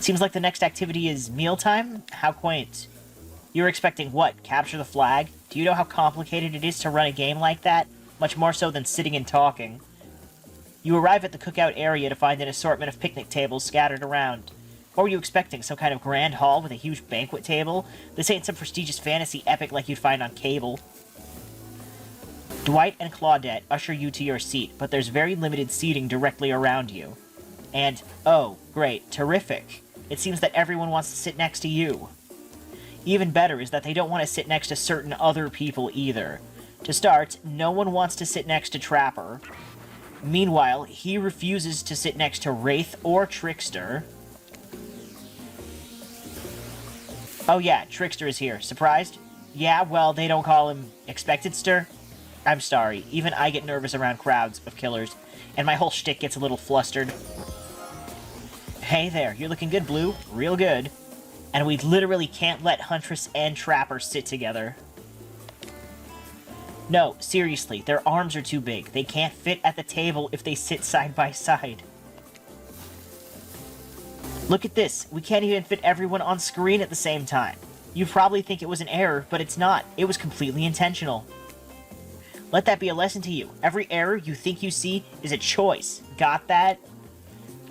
Seems like the next activity is mealtime? How quaint. You're expecting what? Capture the flag? Do you know how complicated it is to run a game like that? Much more so than sitting and talking. You arrive at the cookout area to find an assortment of picnic tables scattered around. What were you expecting? Some kind of grand hall with a huge banquet table? This ain't some prestigious fantasy epic like you'd find on cable. Dwight and Claudette usher you to your seat, but there's very limited seating directly around you. And, oh, great, terrific. It seems that everyone wants to sit next to you. Even better is that they don't want to sit next to certain other people either. To start, no one wants to sit next to Trapper. Meanwhile, he refuses to sit next to Wraith or Trickster. Oh yeah, Trickster is here. Surprised? Yeah, well, they don't call him Expectedster. I'm sorry, even I get nervous around crowds of killers, and my whole shtick gets a little flustered. Hey there, you're looking good, Blue. Real good. And we literally can't let Huntress and Trapper sit together. No, seriously, their arms are too big. They can't fit at the table if they sit side by side. Look at this. We can't even fit everyone on screen at the same time. You probably think it was an error, but it's not. It was completely intentional. Let that be a lesson to you. Every error you think you see is a choice. Got that?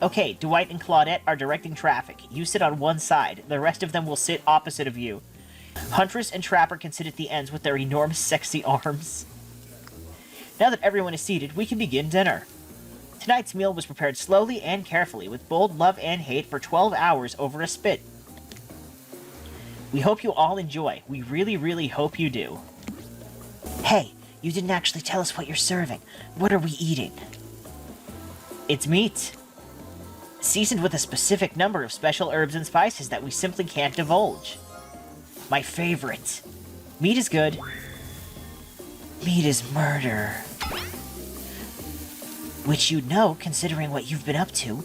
Okay, Dwight and Claudette are directing traffic. You sit on one side. The rest of them will sit opposite of you. Huntress and Trapper can sit at the ends with their enormous sexy arms. Now that everyone is seated, we can begin dinner. Tonight's meal was prepared slowly and carefully, with bold love and hate for 12 hours over a spit. We hope you all enjoy. We really, really hope you do. Hey, you didn't actually tell us what you're serving. What are we eating? It's meat. Seasoned with a specific number of special herbs and spices that we simply can't divulge. My favorite. Meat is good. Meat is murder. Which you'd know, considering what you've been up to.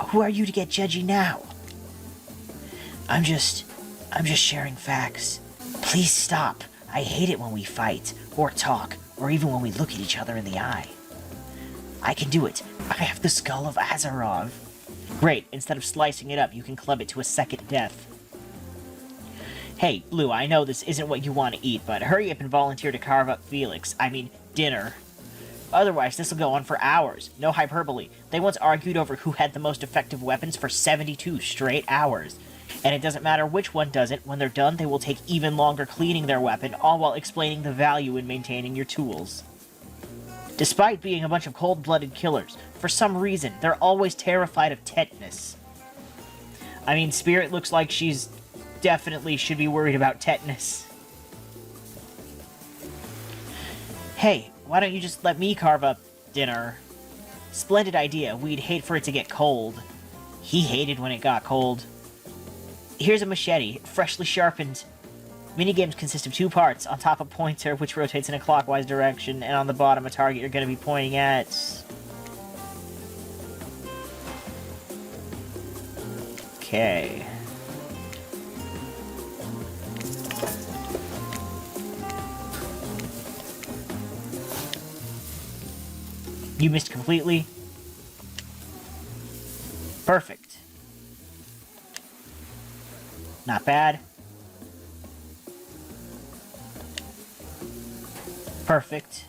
Who are you to get judgy now? I'm just sharing facts. Please stop. I hate it when we fight, or talk, or even when we look at each other in the eye. I can do it. I have the skull of Azarov. Great, instead of slicing it up, you can club it to a second death. Hey, Blue, I know this isn't what you want to eat, but hurry up and volunteer to carve up Felix. I mean, dinner. Otherwise, this'll go on for hours. No hyperbole. They once argued over who had the most effective weapons for 72 straight hours. And it doesn't matter which one does it, when they're done, they will take even longer cleaning their weapon, all while explaining the value in maintaining your tools. Despite being a bunch of cold-blooded killers, for some reason, they're always terrified of tetanus. I mean, Spirit looks like she's definitely should be worried about tetanus. Hey, why don't you just let me carve up dinner? Splendid idea. We'd hate for it to get cold. He hated when it got cold. Here's a machete, freshly sharpened. Minigames consist of 2 parts. On top, a pointer, which rotates in a clockwise direction, and on the bottom, a target you're going to be pointing at. Okay. You missed completely. Perfect. Not bad. Perfect.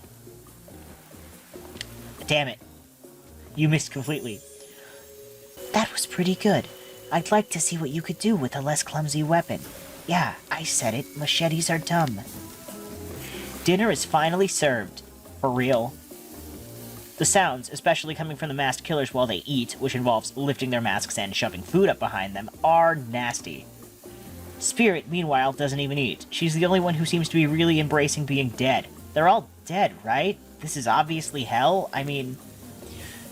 Damn it. You missed completely. That was pretty good. I'd like to see what you could do with a less clumsy weapon. Yeah, I said it. Machetes are dumb. Dinner is finally served. For real. The sounds, especially coming from the masked killers while they eat, which involves lifting their masks and shoving food up behind them, are nasty. Spirit, meanwhile, doesn't even eat. She's the only one who seems to be really embracing being dead. They're all dead, right? This is obviously hell? I mean...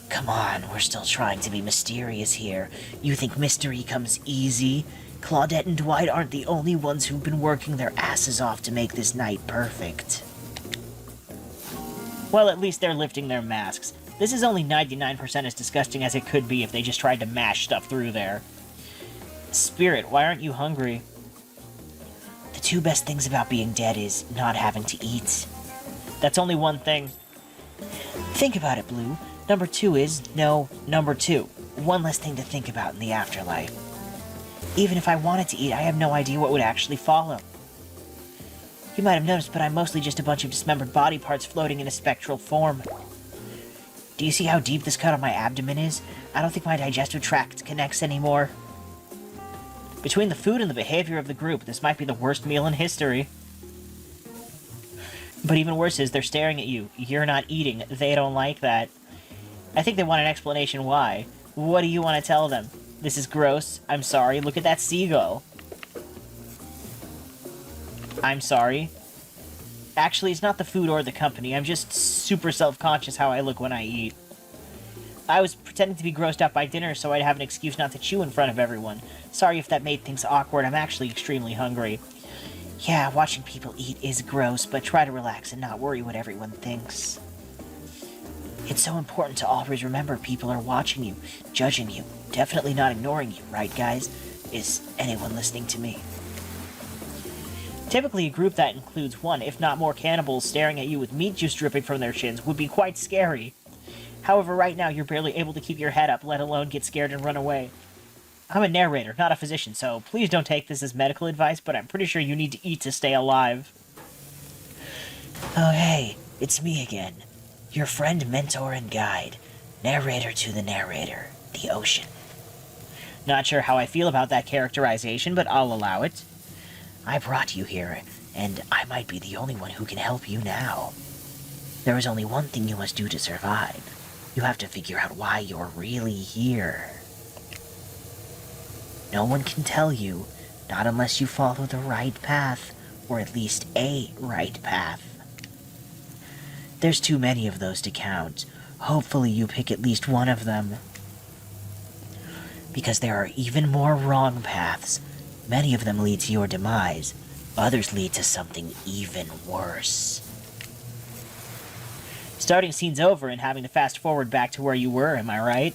Come on, we're still trying to be mysterious here. You think mystery comes easy? Claudette and Dwight aren't the only ones who've been working their asses off to make this night perfect. Well, at least they're lifting their masks. This is only 99% as disgusting as it could be if they just tried to mash stuff through there. Spirit, why aren't you hungry? The 2 best things about being dead is not having to eat. That's only one thing. Think about it, Blue. Number 2 is, no, number 2. One less thing to think about in the afterlife. Even if I wanted to eat, I have no idea what would actually follow. You might have noticed, but I'm mostly just a bunch of dismembered body parts floating in a spectral form. Do you see how deep this cut on my abdomen is? I don't think my digestive tract connects anymore. Between the food and the behavior of the group, this might be the worst meal in history. But even worse is, they're staring at you. You're not eating. They don't like that. I think they want an explanation why. What do you want to tell them? This is gross. I'm sorry. Look at that seagull. I'm sorry. Actually, it's not the food or the company. I'm just super self-conscious how I look when I eat. I was pretending to be grossed out by dinner so I'd have an excuse not to chew in front of everyone. Sorry if that made things awkward. I'm actually extremely hungry. Yeah, watching people eat is gross, but try to relax and not worry what everyone thinks. It's so important to always remember people are watching you, judging you, definitely not ignoring you, right guys? Is anyone listening to me? Typically, a group that includes one, if not more cannibals staring at you with meat juice dripping from their chins would be quite scary. However, right now you're barely able to keep your head up, let alone get scared and run away. I'm a narrator, not a physician, so please don't take this as medical advice, but I'm pretty sure you need to eat to stay alive. Oh hey, it's me again. Your friend, mentor, and guide. Narrator to the narrator. The ocean. Not sure how I feel about that characterization, but I'll allow it. I brought you here, and I might be the only one who can help you now. There is only one thing you must do to survive. You have to figure out why you're really here. No one can tell you, not unless you follow the right path, or at least a right path. There's too many of those to count. Hopefully you pick at least one of them. Because there are even more wrong paths. Many of them lead to your demise. Others lead to something even worse. Starting scene's over and having to fast forward back to where you were, am I right?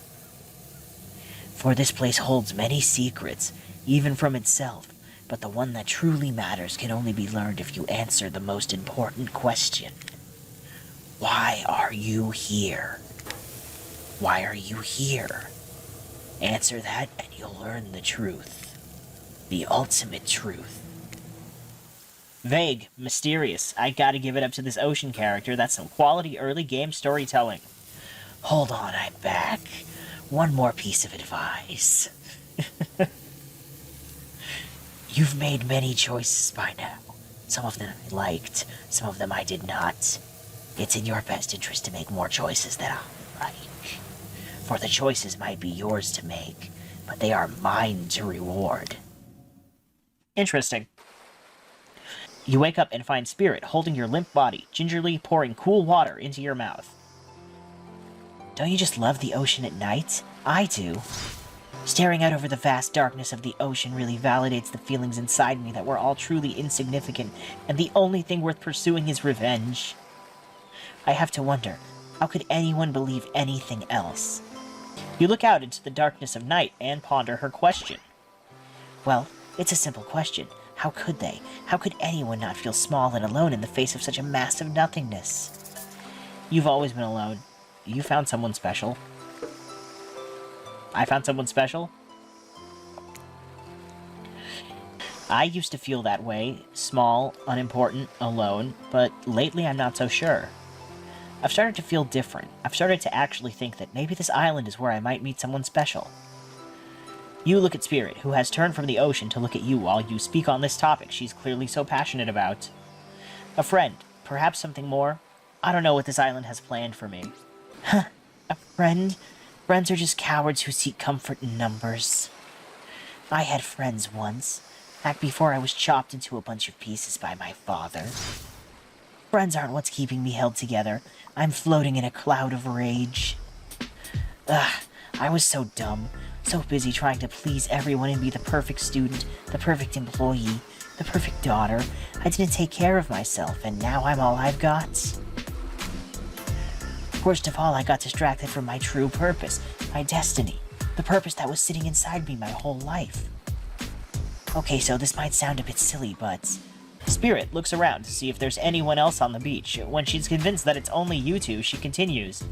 For this place holds many secrets, even from itself, but the one that truly matters can only be learned if you answer the most important question. Why are you here? Why are you here? Answer that and you'll learn the truth. The ultimate truth. Vague, mysterious. I gotta give it up to this ocean character. That's some quality early game storytelling. Hold on, I'm back. One more piece of advice. You've made many choices by now. Some of them I liked, some of them I did not. It's in your best interest to make more choices that I like. For the choices might be yours to make, but they are mine to reward. Interesting. You wake up and find Spirit holding your limp body, gingerly pouring cool water into your mouth. Don't you just love the ocean at night? I do. Staring out over the vast darkness of the ocean really validates the feelings inside me that we're all truly insignificant, and the only thing worth pursuing is revenge. I have to wonder, how could anyone believe anything else? You look out into the darkness of night and ponder her question. Well, it's a simple question. How could they? How could anyone not feel small and alone in the face of such a massive nothingness? You've always been alone. You found someone special. I found someone special. I used to feel that way, small, unimportant, alone, but lately I'm not so sure. I've started to feel different. I've started to actually think that maybe this island is where I might meet someone special. You look at Spirit, who has turned from the ocean to look at you while you speak on this topic she's clearly so passionate about. A friend, perhaps something more? I don't know what this island has planned for me. Huh, a friend? Friends are just cowards who seek comfort in numbers. I had friends once, back before I was chopped into a bunch of pieces by my father. Friends aren't what's keeping me held together. I'm floating in a cloud of rage. Ugh, I was so dumb. So busy trying to please everyone and be the perfect student, the perfect employee, the perfect daughter. I didn't take care of myself, and now I'm all I've got. Worst of all, I got distracted from my true purpose, my destiny, the purpose that was sitting inside me my whole life. Okay, so this might sound a bit silly, but... Spirit looks around to see if there's anyone else on the beach. When she's convinced that it's only you two, she continues.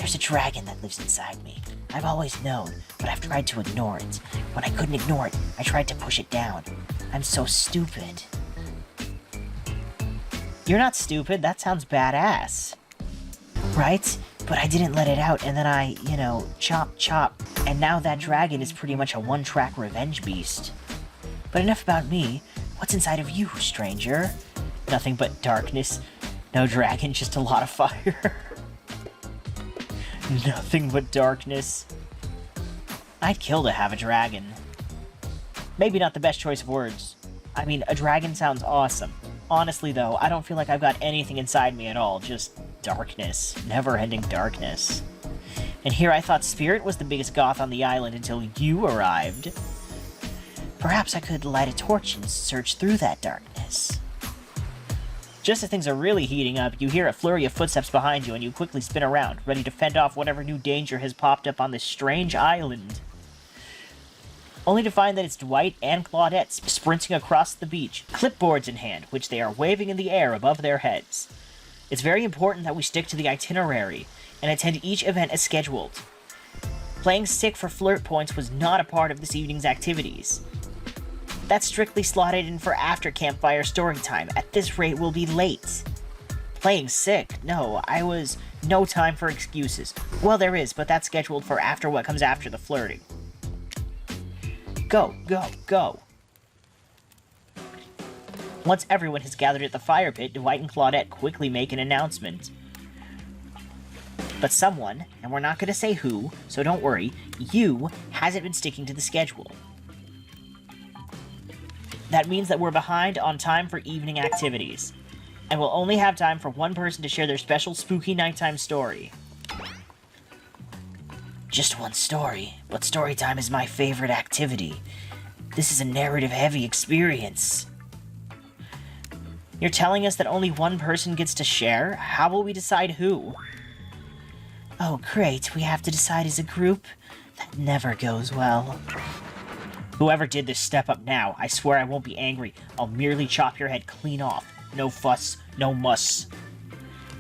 There's a dragon that lives inside me. I've always known, but I've tried to ignore it. When I couldn't ignore it, I tried to push it down. I'm so stupid. You're not stupid, that sounds badass. Right? But I didn't let it out, and then I, chop, chop, and now that dragon is pretty much a one-track revenge beast. But enough about me. What's inside of you, stranger? Nothing but darkness. No dragon, just a lot of fire. Nothing but darkness. I'd kill to have a dragon. Maybe not the best choice of words. I mean, a dragon sounds awesome. Honestly, though, I don't feel like I've got anything inside me at all. Just darkness. Never-ending darkness. And here I thought Spirit was the biggest goth on the island until you arrived. Perhaps I could light a torch and search through that darkness. Just as things are really heating up, you hear a flurry of footsteps behind you and you quickly spin around, ready to fend off whatever new danger has popped up on this strange island. Only to find that it's Dwight and Claudette sprinting across the beach, clipboards in hand, which they are waving in the air above their heads. It's very important that we stick to the itinerary and attend each event as scheduled. Playing sick for flirt points was not a part of this evening's activities. That's strictly slotted in for after campfire story time. At this rate, we'll be late. Playing sick? No, no time for excuses. Well, there is, but that's scheduled for after what comes after the flirting. Go, go, go. Once everyone has gathered at the fire pit, Dwight and Claudette quickly make an announcement. But someone, and we're not going to say who, so don't worry, you hasn't been sticking to the schedule. That means that we're behind on time for evening activities, and we'll only have time for one person to share their special spooky nighttime story. Just one story, but story time is my favorite activity. This is a narrative-heavy experience. You're telling us that only one person gets to share? How will we decide who? Oh, great, we have to decide as a group? That never goes well. Whoever did this, step up now. I swear I won't be angry. I'll merely chop your head clean off. No fuss, no muss.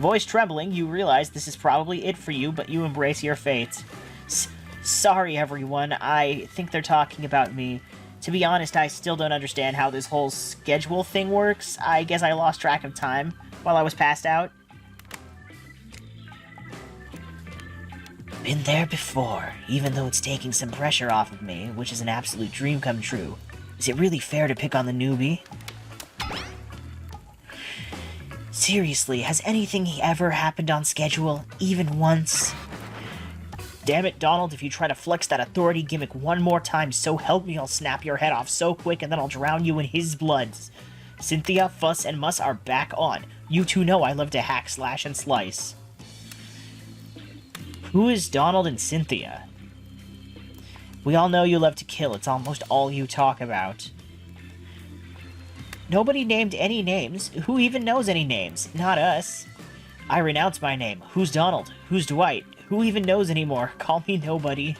Voice trembling, you realize this is probably it for you, but you embrace your fate. Sorry, everyone. I think they're talking about me. To be honest, I still don't understand how this whole schedule thing works. I guess I lost track of time while I was passed out. Been there before, even though it's taking some pressure off of me, which is an absolute dream come true. Is it really fair to pick on the newbie? Seriously, has anything ever happened on schedule, even once? Damn it, Donald, if you try to flex that authority gimmick one more time, so help me, I'll snap your head off so quick and then I'll drown you in his blood. Cynthia, Fuss, and Muss are back on. You two know I love to hack, slash, and slice. Who is Donald and Cynthia? We all know you love to kill, it's almost all you talk about. Nobody named any names. Who even knows any names? Not us. I renounce my name. Who's Donald? Who's Dwight? Who even knows anymore? Call me nobody.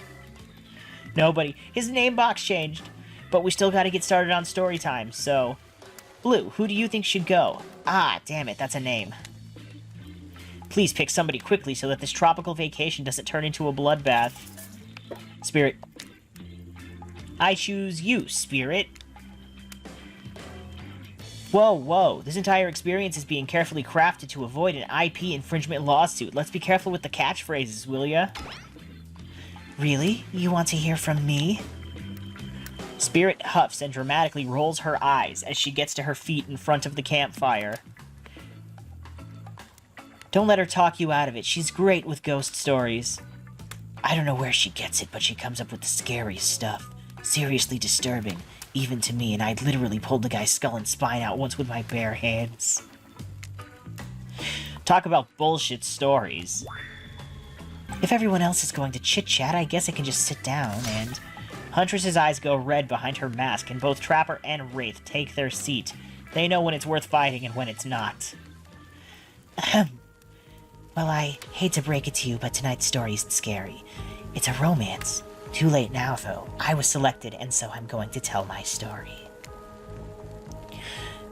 Nobody. His name box changed. But we still gotta get started on story time, so... Blue, who do you think should go? Ah, damn it, that's a name. Please pick somebody quickly so that this tropical vacation doesn't turn into a bloodbath. Spirit. I choose you, Spirit. Whoa, whoa. This entire experience is being carefully crafted to avoid an IP infringement lawsuit. Let's be careful with the catchphrases, will ya? Really? You want to hear from me? Spirit huffs and dramatically rolls her eyes as she gets to her feet in front of the campfire. Don't let her talk you out of it. She's great with ghost stories. I don't know where she gets it, but she comes up with the scariest stuff. Seriously disturbing, even to me, and I'd literally pulled the guy's skull and spine out once with my bare hands. Talk about bullshit stories. If everyone else is going to chit-chat, I guess I can just sit down, and... Huntress's eyes go red behind her mask, and both Trapper and Wraith take their seat. They know when it's worth fighting and when it's not. Ahem. Well, I hate to break it to you, but tonight's story isn't scary. It's a romance. Too late now, though. I was selected, and so I'm going to tell my story.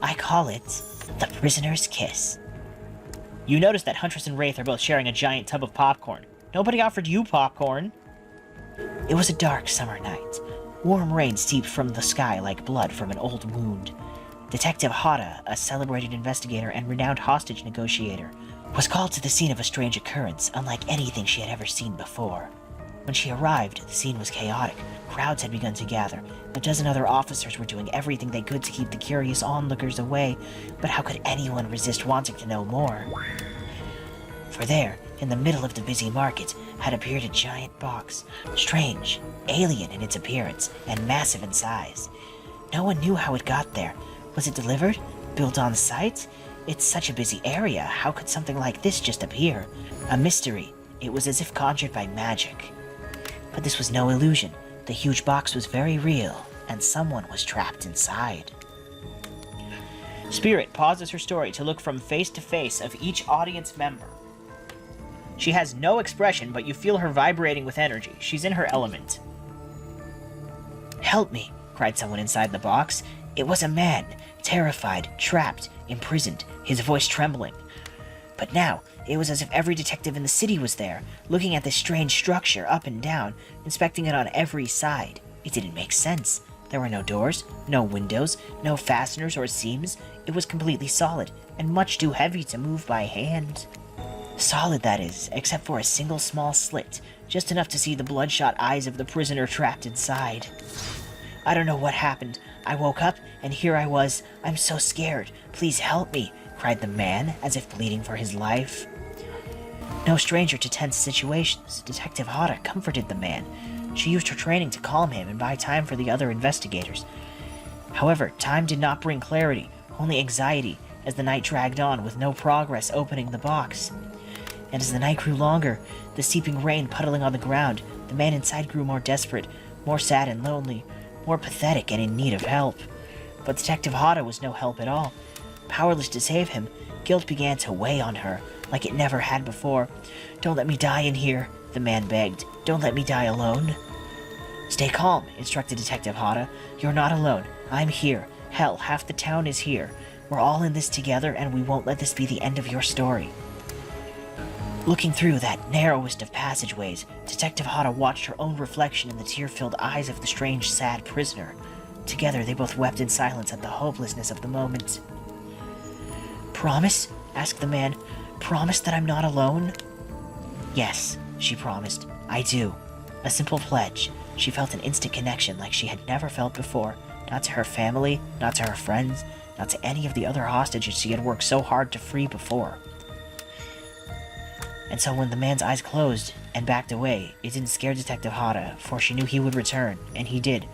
I call it The Prisoner's Kiss. You notice that Huntress and Wraith are both sharing a giant tub of popcorn. Nobody offered you popcorn. It was a dark summer night. Warm rain seeped from the sky like blood from an old wound. Detective Hata, a celebrated investigator and renowned hostage negotiator, was called to the scene of a strange occurrence unlike anything she had ever seen before. When she arrived, the scene was chaotic. Crowds had begun to gather. A dozen other officers were doing everything they could to keep the curious onlookers away, but how could anyone resist wanting to know more? For there, in the middle of the busy market, had appeared a giant box, strange, alien in its appearance, and massive in size. No one knew how it got there. Was it delivered? Built on site? It's such a busy area, how could something like this just appear? A mystery. It was as if conjured by magic. But this was no illusion. The huge box was very real, and someone was trapped inside. Spirit pauses her story to look from face to face of each audience member. She has no expression, but you feel her vibrating with energy. She's in her element. "Help me," cried someone inside the box. It was a man, terrified, trapped, imprisoned, his voice trembling. But now, it was as if every detective in the city was there, looking at this strange structure up and down, inspecting it on every side. It didn't make sense. There were no doors, no windows, no fasteners or seams. It was completely solid, and much too heavy to move by hand. Solid, that is, except for a single small slit, just enough to see the bloodshot eyes of the prisoner trapped inside. I don't know what happened. I woke up, and here I was. I'm so scared. Please help me, cried the man, as if pleading for his life. No stranger to tense situations, Detective Hata comforted the man. She used her training to calm him and buy time for the other investigators. However, time did not bring clarity, only anxiety, as the night dragged on with no progress opening the box. And as the night grew longer, the seeping rain puddling on the ground, the man inside grew more desperate, more sad and lonely, more pathetic and in need of help. But Detective Hata was no help at all. Powerless to save him, guilt began to weigh on her, like it never had before. "Don't let me die in here," the man begged. "Don't let me die alone." "Stay calm," instructed Detective Hata. "You're not alone. I'm here. Hell, half the town is here. We're all in this together, and we won't let this be the end of your story." Looking through that narrowest of passageways, Detective Hata watched her own reflection in the tear-filled eyes of the strange, sad prisoner. Together, they both wept in silence at the hopelessness of the moment. "Promise?" asked the man. "Promise that I'm not alone?" "Yes," she promised. "I do." A simple pledge. She felt an instant connection like she had never felt before. Not to her family, not to her friends, not to any of the other hostages she had worked so hard to free before. And so when the man's eyes closed and backed away, it didn't scare Detective Hata, for she knew he would return, and he did,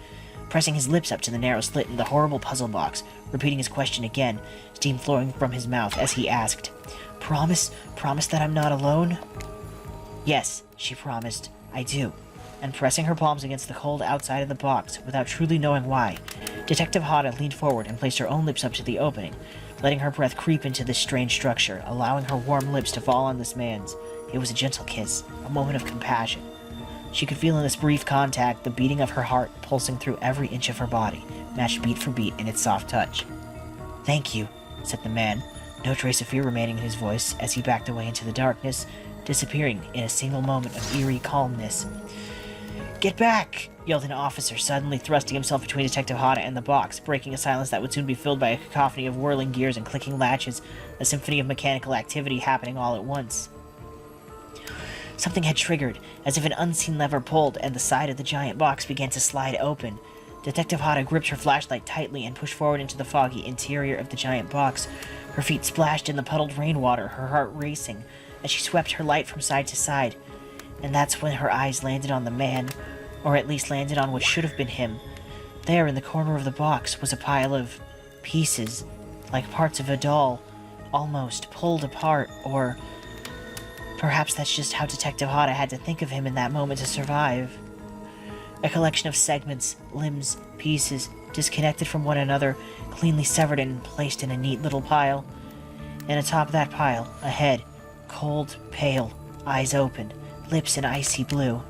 pressing his lips up to the narrow slit in the horrible puzzle box, repeating his question again, steam flowing from his mouth as he asked, "Promise? Promise that I'm not alone?" "Yes," she promised, "I do." And pressing her palms against the cold outside of the box, without truly knowing why, Detective Hata leaned forward and placed her own lips up to the opening, letting her breath creep into this strange structure, allowing her warm lips to fall on this man's. It was a gentle kiss, a moment of compassion. She could feel in this brief contact the beating of her heart pulsing through every inch of her body, matched beat for beat in its soft touch. "Thank you," said the man, no trace of fear remaining in his voice as he backed away into the darkness, disappearing in a single moment of eerie calmness. "Get back!" yelled an officer, suddenly thrusting himself between Detective Hata and the box, breaking a silence that would soon be filled by a cacophony of whirling gears and clicking latches, a symphony of mechanical activity happening all at once. Something had triggered, as if an unseen lever pulled, and the side of the giant box began to slide open. Detective Hata gripped her flashlight tightly and pushed forward into the foggy interior of the giant box. Her feet splashed in the puddled rainwater, her heart racing, as she swept her light from side to side. And that's when her eyes landed on the man, or at least landed on what should have been him. There, in the corner of the box, was a pile of pieces, like parts of a doll, almost pulled apart, or perhaps that's just how Detective Hata had to think of him in that moment to survive. A collection of segments, limbs, pieces, disconnected from one another, cleanly severed and placed in a neat little pile. And atop that pile, a head, cold, pale, eyes open, lips an icy blue.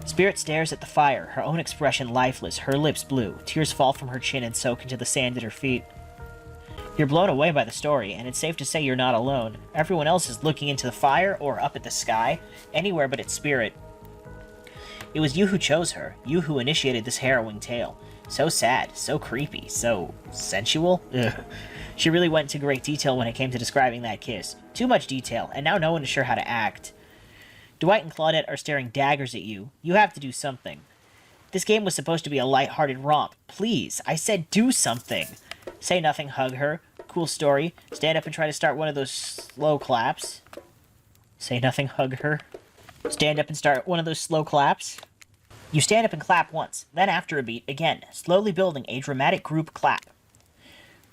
Spirit stares at the fire, her own expression lifeless, her lips blue. Tears fall from her chin and soak into the sand at her feet. You're blown away by the story, and it's safe to say you're not alone. Everyone else is looking into the fire or up at the sky, anywhere but its spirit. It was you who chose her, you who initiated this harrowing tale. So sad, so creepy, so sensual? Ugh. She really went into great detail when it came to describing that kiss. Too much detail, and now no one is sure how to act. Dwight and Claudette are staring daggers at you. You have to do something. This game was supposed to be a light-hearted romp. Please, I said do something. Say nothing, hug her. Cool story. Stand up and try to start one of those slow claps. Say nothing, hug her. Stand up and start one of those slow claps. You stand up and clap once, then after a beat, again, slowly building a dramatic group clap.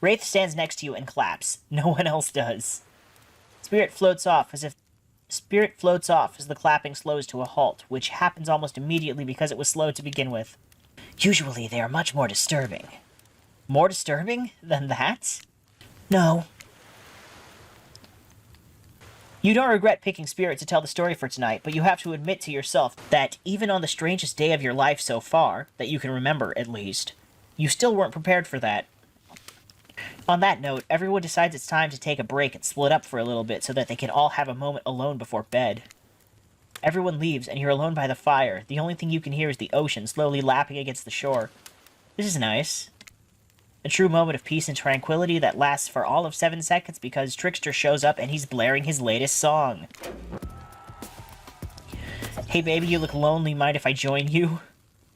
Wraith stands next to you and claps. No one else does. Spirit floats off as the clapping slows to a halt, which happens almost immediately because it was slow to begin with. Usually they are much more disturbing. More disturbing than that? No. You don't regret picking Spirit to tell the story for tonight, but you have to admit to yourself that even on the strangest day of your life so far, that you can remember at least, you still weren't prepared for that. On that note, everyone decides it's time to take a break and split up for a little bit so that they can all have a moment alone before bed. Everyone leaves, and you're alone by the fire. The only thing you can hear is the ocean slowly lapping against the shore. This is nice. A true moment of peace and tranquility that lasts for all of 7 seconds because Trickster shows up and he's blaring his latest song. Hey baby, you look lonely, mind if I join you?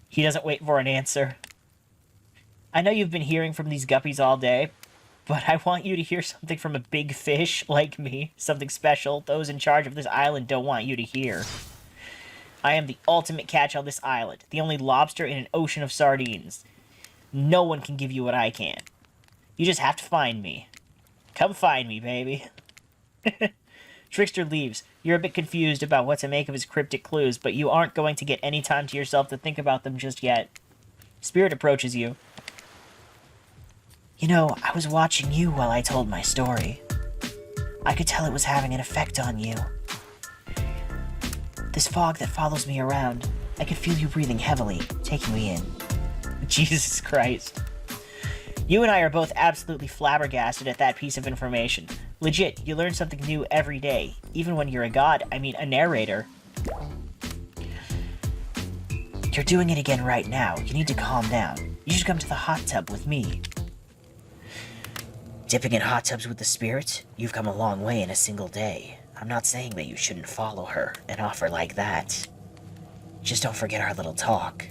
He doesn't wait for an answer. I know you've been hearing from these guppies all day, but I want you to hear something from a big fish like me, something special those in charge of this island don't want you to hear. I am the ultimate catch on this island, the only lobster in an ocean of sardines. No one can give you what I can. You just have to find me. Come find me, baby. Trickster leaves. You're a bit confused about what to make of his cryptic clues, but you aren't going to get any time to yourself to think about them just yet. Spirit approaches you. You know, I was watching you while I told my story. I could tell it was having an effect on you. This fog that follows me around, I could feel you breathing heavily, taking me in. Jesus Christ. You and I are both absolutely flabbergasted at that piece of information. Legit, you learn something new every day, even when you're a god, I mean a narrator. You're doing it again right now. You need to calm down. You should come to the hot tub with me. Dipping in hot tubs with the spirit? You've come a long way in a single day. I'm not saying that you shouldn't follow her, an offer like that. Just don't forget our little talk.